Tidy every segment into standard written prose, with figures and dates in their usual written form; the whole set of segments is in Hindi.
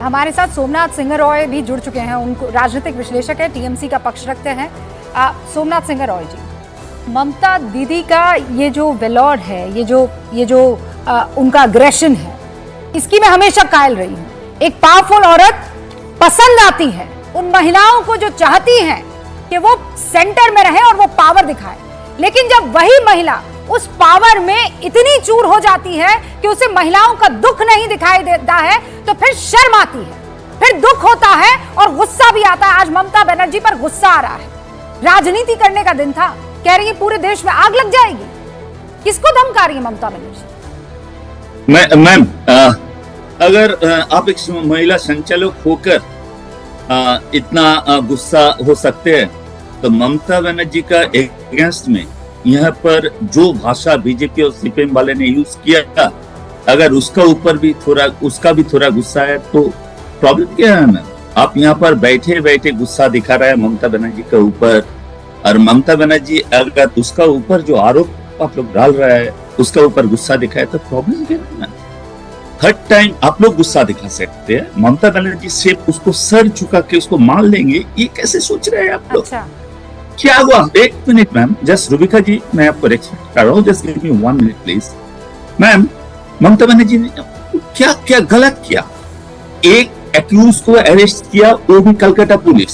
हमारे साथ सोमनाथ सिंह रॉय भी जुड़ चुके हैं। उनको राजनीतिक विश्लेषक है, टीएमसी का पक्ष रखते हैं। सोमनाथ सिंह रॉय जी, ममता दीदी का ये जो वेलोर है, ये जो उनका अग्रेशन है, इसकी मैं हमेशा कायल रही हूं। एक पावरफुल औरत पसंद आती है उन महिलाओं को जो चाहती हैं कि वो सेंटर में रहे और वो पावर दिखाए, लेकिन जब वही महिला उस पावर में इतनी चूर हो जाती है कि उसे महिलाओं का दुख नहीं दिखाई देता है, तो फिर शर्म आती है, फिर दुख होता है और गुस्सा भी आता है। आज ममता बनर्जी पर गुस्सा आ रहा है। राजनीति करने का दिन था, कह रही है पूरे देश में आग लग जाएगी। किसको धमका रही है ममता बनर्जी? मैम, अगर आप एक महिला संचालक होकर इतना गुस्सा हो सकते हैं, तो ममता बनर्जी का अगेंस्ट में यहाँ पर जो भाषा बीजेपी और सीपीएम वाले ने यूज किया, अगर उसका भी थोड़ा गुस्सा है तो प्रॉब्लम क्या है मैम? आप यहाँ पर बैठे बैठे गुस्सा दिखा रहे हैं ममता बनर्जी के ऊपर, और ममता बनर्जी अगर उसका ऊपर जो आरोप आप लोग डाल रहे हैं उसका ऊपर गुस्सा दिखाए तो प्रॉब्लम क्या है मैम? हर टाइम आप लोग गुस्सा दिखा सकते हैं, ममता बनर्जी सिर्फ उसको सर झुका के उसको मान लेंगे, ये कैसे सोच रहे हैं आप लोग? अच्छा। क्या हुआ? एक minute ma'am, just Rubika ji, मैं आपको रेस्पेक्ट कर रहा हूँ, just give me 1 minute please. Ma'am, Mamata Banerjee ने क्या क्या गलत किया? एक एक्यूज को अरेस्ट किया, वो भी कलकत्ता पुलिस।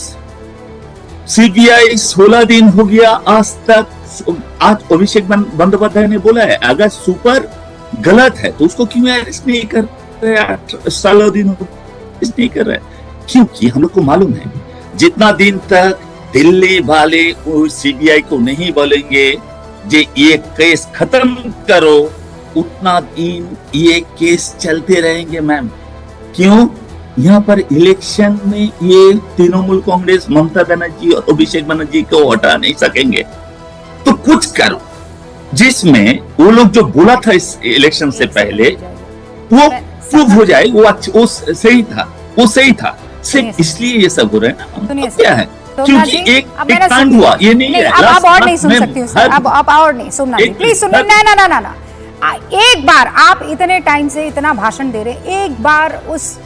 सीबीआई 16 दिन हो गया आज तक। आज अभिषेक बंदोपाध्याय ने बोला है अगर सुपर गलत है तो उसको क्यों अरेस्ट नहीं कर रहे? 16 दिन अरेस्ट नहीं कर रहे, क्योंकि हम लोग को मालूम है जितना दिन तक दिल्ली वाले सीबीआई को नहीं बोलेंगे जे ये केस खत्म करो, उतना दिन ये केस चलते रहेंगे मैम। क्यों? यहाँ पर इलेक्शन में ये तृणमूल कांग्रेस ममता बनर्जी और अभिषेक बनर्जी को हटा नहीं सकेंगे, तो कुछ करो जिसमें वो लोग जो बोला था इस इलेक्शन से पहले वो प्रूव हो जाए, वो सही था। सिर्फ इसलिए ये सब हो रहे हैं ना, क्या है? क्योंकि एक कांड हुआ, ये नहीं है। अब और नहीं सुन सकती हूँ सर, अब और नहीं सुनना, प्लीज सुनिए। ना, एक बार आप इतने टाइम से इतना भाषण दे रहे, एक बार उस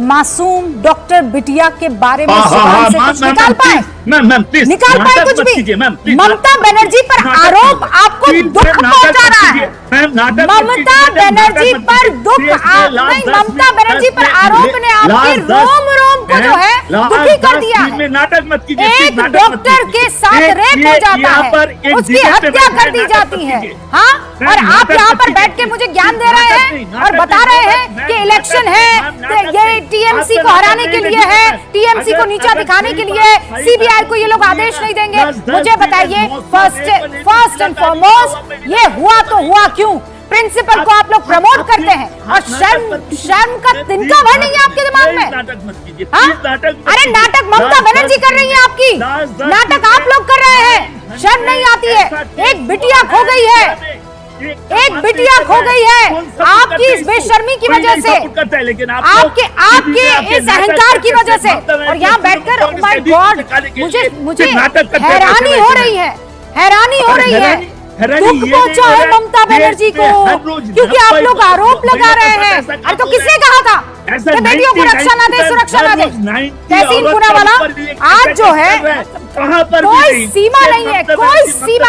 मासूम डॉक्टर बिटिया के बारे में जुबान से कुछ निकाल पाए? निकाल पाए कुछ भी? ममता बनर्जी पर आरोप आपको दुख पहुंचा रहा है। ममता बनर्जी पर दुख नहीं, ममता बनर्जी पर आरोप ने आपके रोम को जो है दुखी कर दिया है। नाटक मत कीजिए। एक डॉक्टर के साथ रेप हो जाता है, उसकी हत्या कर दी जाती है, हाँ, और आप यहाँ पर बैठ के मुझे ज्ञान दे रहे हैं और बता रहे हैं कि इलेक्शन है, ये टीएमसी को हराने के लिए है, टीएमसी को नीचा दिखाने के लिए, सीबीआई को ये लोग आदेश नहीं देंगे। मुझे बताइए, फर्स्ट एंड फॉरमोस्ट, ये हुआ तो हुआ क्यों? प्रिंसिपल को आप लोग प्रमोट करते हैं और शर्म का तिनका भर नहीं है आपके दिमाग में? अरे नाटक ममता बनर्जी कर रही है, आपकी नाटक आप लोग कर रहे हैं, शर्म नहीं आती है? एक बिटिया खो गई है, एक बिटिया खो गई है आपकी इस बेशर्मी की वजह से, आपके इस अहंकार की वजह से। और यहाँ बैठकर ओह माय गॉड, मुझे हैरानी हो रही है, दुख पहुंचा है ममता बनर्जी को, क्योंकि आप लोग आरोप लगा रहे हैं। अरे तो किसने कहा था कि बेटियों को रक्षा ना दे, सुरक्षा ना दे? तहसीन पुनावाला आज जो है कोई सीमा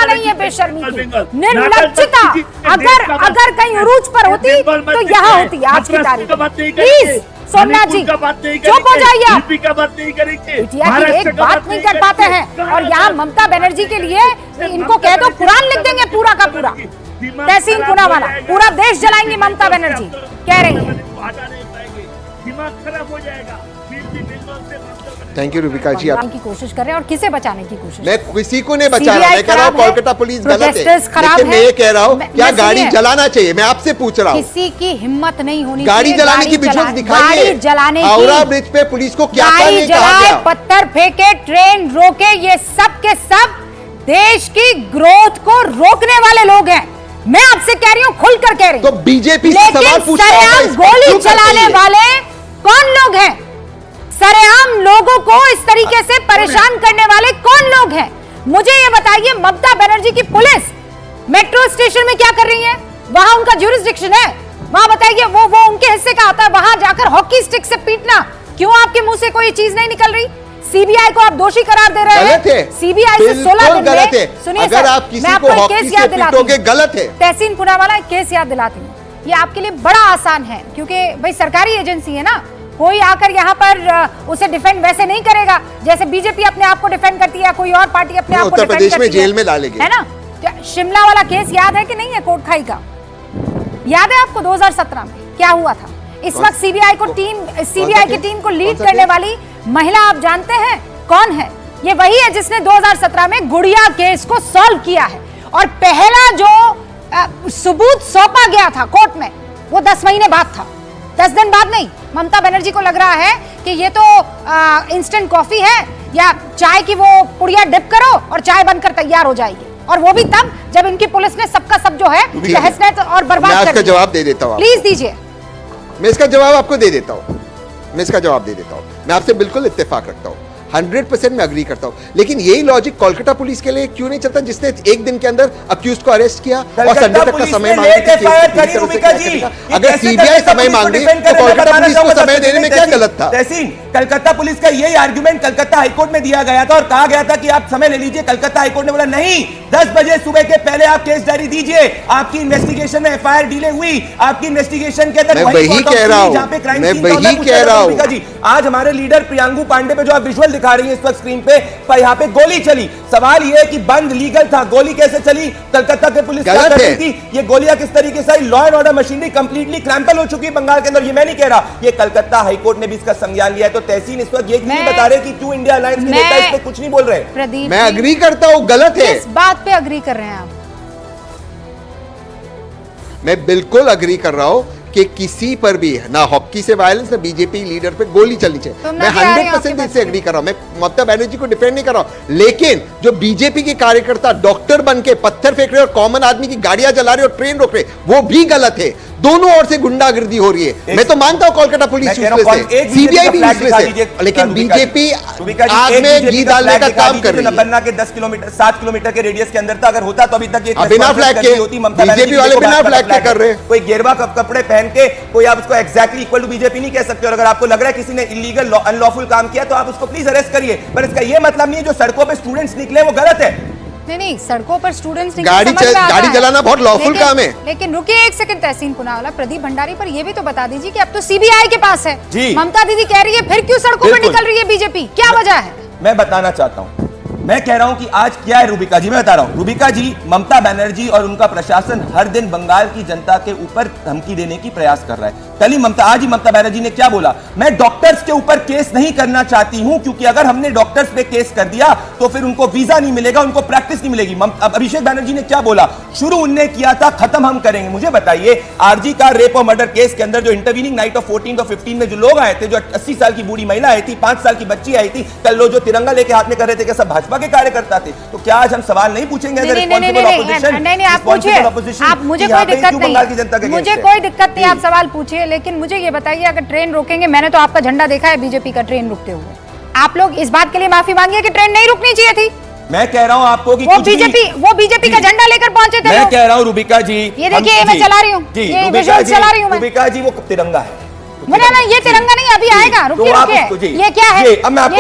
नहीं है बेशर्मी की, निर्लज्जता। अगर कहीं उरूज पर होती तो यहाँ होती आज की तारीख। प्लीज सोमनाथ जी चुप हो जाइए आप। बिटिया की एक बात नहीं कर पाते हैं और यहाँ ममता बनर्जी के लिए इनको कह दो कुरान लिख देंगे पूरा का पूरा। तहसीन पुनावाला, पूरा देश जलाएंगे ममता बनर्जी कह रही है। दिमाग खराब हो जाएगा। थैंक यू रुबिका जी, आप की कोशिश कर रहे हैं और किसे बचाने की कोशिश? मैं किसी को नहीं बचा रहा, मैं कह रहा हूँ कोलकाता पुलिस गलत है, लेकिन मैं ये कह रहा हूँ क्या गाड़ी जलाना चाहिए? मैं आपसे पूछ रहा हूँ, किसी की हिम्मत नहीं होनी गाड़ी जलाने की विजुअल्स दिखाइए। हावड़ा ब्रिज पे पुलिस को क्या करने कहा गया? पत्थर फेंके, ट्रेन रोके, ये सब के सब देश की ग्रोथ को रोकने वाले लोग हैं। मैं आपसे कह रही हूँ, खुलकर कह रही हूँ। तो बीजेपी से सवाल पूछता हूं, गोली चलाने वाले कौन लोग हैं? सरेआम लोगों को इस तरीके से परेशान करने वाले कौन लोग हैं? मुझे ये बताइए। ममता बनर्जी की पुलिस मेट्रो स्टेशन में क्या कर रही है? वहां उनका ज्यूरिसडिक्शन है, वहां बताइए, वो उनके हिस्से का आता है, वहां जाकर हॉकी स्टिक से पीटना। क्यों आपके मुंह से कोई चीज नहीं निकल रही? सीबीआई को आप दोषी करार दे रहे हैं। सीबीआई से 16 दिन गलत है। सुनिए अगर आप किसी को हॉकी से पीटोगे गलत है। तहसीन पूनावाला एक केस याद दिलाती हूँ, ये आपके लिए बड़ा आसान है, क्योंकि भाई सरकारी एजेंसी है ना, कोई आकर यहाँ पर उसे डिफेंड वैसे नहीं करेगा जैसे बीजेपी अपने आप को डिफेंड करती है, कोई और पार्टी अपने आप को उत्तर प्रदेश में जेल में डालेगी, है ना। शिमला वाला केस याद है कि नहीं है? कोटखाई का याद है आपको? 2017 में क्या हुआ था? इस वक्त सीबीआई की टीम को लीड करने वाली महिला आप जानते हैं कौन है? ये वही है जिसने 2017 में गुड़िया केस को सॉल्व किया है। और पहला जो सबूत सौंपा गया था कोर्ट में, वो 10 महीने बाद था, 10 दिन बाद नहीं। ममता बनर्जी को लग रहा है कि ये तो इंस्टेंट कॉफी है या चाय की वो पुड़िया डिप करो और चाय बनकर तैयार हो जाएगी, और वो भी तब जब इनकी पुलिस ने सबका सब जो है तहस-नहस और बर्बाद कर दिया। मैं इसका जवाब दे देता हूं, प्लीज दीजिए। मैं इसका जवाब आपको दे देता हूं, मैं आपसे बिल्कुल इत्तेफाक रखता हूं, 100% मैं अग्री करता हूं। लेकिन यही लॉजिक कोलकाता पुलिस के लिए क्यों नहीं चलता, जिसने एक दिन के अंदर अक्यूज को अरेस्ट किया और संडे तक का समय मांगा? अगर सीबीआई समय मांगी तो कोलकाता पुलिस को समय देने में क्या गलत था? कलकत्ता पुलिस का यही आर्गुमेंट कलकत्ता हाईकोर्ट में दिया गया था और कहा गया था कि आप समय ले लीजिए। कलकत्ता हाईकोर्ट ने बोला नहीं, 10 बजे सुबह के पहले आप केस डायरी दीजिए। आपकी इन्वेस्टिगेशन में एफआईआर डिले हुई, आपकी इन्वेस्टिगेशन के अंदर वही कह रहा हूं, मैं वही कह रहा हूं। जी आज हमारे लीडर प्रियंकू पांडे पे जो आप विजुअल दिखा रही है इस वक्त स्क्रीन पे, पर यहाँ पे गोली चली। सवाल ये है कि बंद लीगल था, गोली कैसे चली? कलकत्ता के पुलिस क्या कर रही थी? ये गोलियां किस तरीके से? Law and order machinery completely crumple हो चुकी है बंगाल के अंदर। ये मैं नहीं कह रहा, ये कलकत्ता हाईकोर्ट ने भी इसका संज्ञान लिया है। तो तहसीन इस वक्त ये नहीं बता रहे कि क्यों इंडिया अलायंस के नेता इस पे कुछ नहीं बोल रहे। मैं अग्री करता हूं, गलत है। किस बात पे अग्री कर रहे हैं आप? मैं बिल्कुल अग्री कर रहा हूं कि किसी पर भी ना हॉकी से वायलेंस ना बीजेपी लीडर पे गोली चलनी चाहिए। मैं 100% इससे एग्री कर रहा हूं। मैं ममता बनर्जी को डिफेंड नहीं कर रहा हूं, लेकिन जो बीजेपी के कार्यकर्ता डॉक्टर बन के पत्थर फेंक रहे और कॉमन आदमी की गाड़ियां जला रहे और ट्रेन रोक रहे, वो भी गलत है। दोनों ओर से गुंडागर्दी हो रही है। मैं तो मानता हूं कोलकाता पुलिस सीबीआई भी यूजलेस है, लेकिन बीजेपी आग में घी डालने का काम कर रही है। बनना के 10 किलोमीटर 7 किलोमीटर के रेडियस के अंदर था, अगर होता तो अभी तक ये बिना फ्लैग के बीजेपी वाले बिना फ्लैग के कर रहे हैं। कोई गेरुआ कपड़े पहन के कोई आप उसको एग्जैक्टली इक्वल टू बीजेपी नहीं कह सकते। और अगर आपको लग रहा है किसी ने इलीगल अनलॉफुल काम किया तो आप उसको प्लीज अरेस्ट करिए, पर इसका ये मतलब नहीं है जो सड़कों पे स्टूडेंट्स निकले वो गलत है। नहीं, सड़कों पर स्टूडेंट्स गाड़ी चलाना बहुत लॉफुल काम है। लेकिन रुकिए एक सेकंड, तहसीन पूनावाला, प्रदीप भंडारी पर ये भी तो बता दीजिए कि अब तो सीबीआई के पास है। ममता दीदी कह रही है फिर क्यों सड़कों पर निकल रही है बीजेपी, क्या वजह है? मैं बताना चाहता हूं, मैं कह रहा हूं कि आज क्या है रूबिका जी, मैं बता रहा हूं। रूबिका जी, ममता बनर्जी और उनका प्रशासन हर दिन बंगाल की जनता के ऊपर धमकी देने की प्रयास कर रहा है। आज ही ममता बनर्जी ने क्या बोला? मैं डॉक्टर्स के ऊपर केस नहीं करना चाहती हूं, क्योंकि अगर हमने डॉक्टर्स पे केस कर दिया तो फिर उनको वीजा नहीं मिलेगा, उनको प्रैक्टिस नहीं मिलेगी। अभिषेक बनर्जी ने क्या बोला? शुरू उनने किया था, खत्म हम करेंगे। मुझे बताइए, आरजी का रेप और मर्डर केस के अंदर जो इंटरवीनिंग नाइट ऑफ 14 और 15 में जो लोग आए थे, जो 80 साल की बूढ़ी महिला आई थी, 5 साल की बच्ची आई थी, कल लोग जो तिरंगा लेके हाथ में कर रहे थे, क्या सब भाजपा के कार्यकर्ता थे? तो क्या आज हम सवाल नहीं पूछेंगे? नहीं, आप पूछिए, आप, मुझे कोई दिक्कत नहीं, मुझे कोई दिक्कत नहीं, आप सवाल पूछिए। लेकिन मुझे ये बताइए, अगर ट्रेन रोकेंगे, मैंने तो आपका झंडा देखा है बीजेपी का ट्रेन रुकते हुए, आप लोग इस बात के लिए माफी मांगिए कि ट्रेन नहीं रुकनी चाहिए थी। मैं कह रहा हूं आपको कि वो बीजेपी का झंडा लेकर पहुंचे थे। मैं कह रहा हूं रूबिका जी, ये देखिए मैं चला रही हूँ, ये विजुअल चला रही हूँ मैं। रूबिका जी, वो तिरंगा है। ना ये तिरंगा नहीं, अभी आएगा, रुकिए। ये क्या है? अब मैं आपको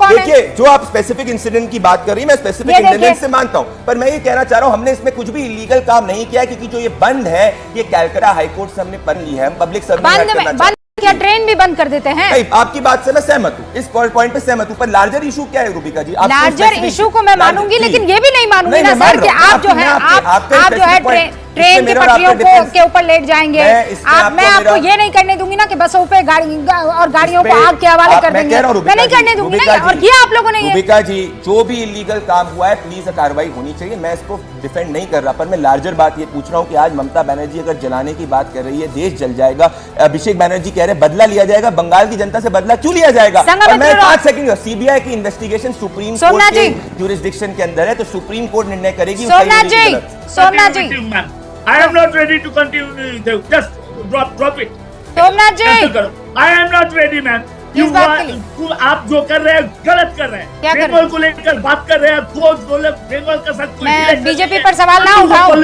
देखिए, जो आप स्पेसिफिक इंसिडेंट की बात कर रही है, मैं स्पेसिफिक इंसिडेंट से मानता हूं, पर मैं ये कहना चाह रहा हूं, हमने इसमें कुछ भी इलीगल काम नहीं किया, क्योंकि जो ये बंद है, ये कलकत्ता हाईकोर्ट से हमने पढ़ ली है। हम पब्लिक सर्विस क्या ट्रेन भी बंद कर देते हैं? आपकी बात से मैं सहमत हूं, इस पॉइंट पे सहमत हूं, पर लार्जर इशू क्या है रूबिका जी? लार्जर इशू को मैं मानूंगी, लेकिन ये भी नहीं मानूंगी ना सर कि आप जो है ट्रेन की पटरियों के ऊपर लेट जाएंगे। मैं आपको ये नहीं करने दूंगी ना कि बसों पे गाड़ियों को आग के हवाले कर देंगे, मैं नहीं करने दूंगी ना। और किया आप लोगों ने ये। रूबिका जी, जो भी इलीगल काम हुआ है, प्लीज कार्रवाई होनी चाहिए। मैं इसको डिफेंड नहीं कर रहा, पर मैं लार्जर बात ये पूछ रहा हूँ कि आज ममता बनर्जी अगर जलाने की बात कर रही है, देश जल जाएगा। अभिषेक बनर्जी कह रहे बदला लिया जाएगा, बंगाल की जनता से बदला क्यों लिया जाएगा? मैं 5 सेकंड, सीबीआई की इन्वेस्टिगेशन सुप्रीम कोर्ट के ज्यूरिसडिक्शन के अंदर है, तो सुप्रीम कोर्ट निर्णय करेगी। सोमनाथ जी, I am not ready to continue. Just drop it. Somnath ji, I am not ready, man. इस बात के लिए आप जो कर रहे हैं गलत कर रहे हैं। क्या कर रहे हैं? बंगाल को लेकर बात कर रहे हैं, बंगाल का साथ कोई मैं relation बीजेपी नहीं पर है। सवाल ना तो उठाऊं।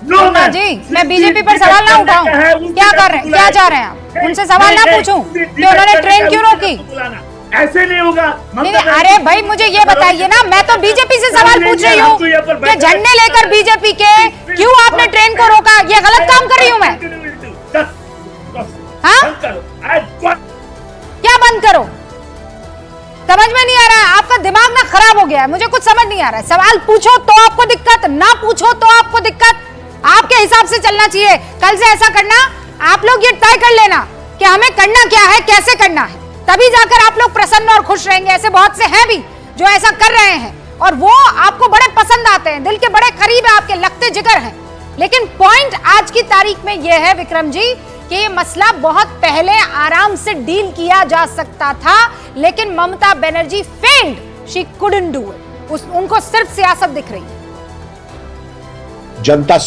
नो शोभना मैम, जी, मैं बीजेपी पर सवाल ना उठाऊं। क्या कर रहे हैं, क्या चाह रहे हैं आप? उनसे सवाल ना पूछूं कि उन्होंने ट्रेन क्यों रोकी? ऐसे नहीं होगा। नहीं, अरे भाई मुझे ये बताइए ना, मैं तो बीजेपी से सवाल पूछ रही हूँ कि झंडे लेकर बीजेपी के क्यों आपने ट्रेन को रोका? ये गलत काम कर रही हूँ मैं? हाँ? क्या बंद करो? समझ में नहीं आ रहा है, आपका दिमाग ना खराब हो गया है, मुझे कुछ समझ नहीं आ रहा है। सवाल पूछो तो आपको दिक्कत, ना पूछो तो आपको दिक्कत। आपके हिसाब से चलना चाहिए। कल से ऐसा करना, आप लोग ये तय कर लेना कि हमें करना क्या है, कैसे करना है, तभी जाकर आप लोग प्रसन्न और खुश रहेंगे। ऐसे बहुत से हैं भी जो ऐसा कर रहे हैं और वो आपको बड़े पसंद आते हैं, दिल के बड़े करीब है, आपके लगते जिगर हैं। लेकिन पॉइंट आज की तारीख में यह है विक्रम जी कि ये मसला बहुत पहले आराम से डील किया जा सकता था, लेकिन Mamata Banerjee failed, she couldn't do it. उनको सिर्फ सियासत दिख रही है। जनता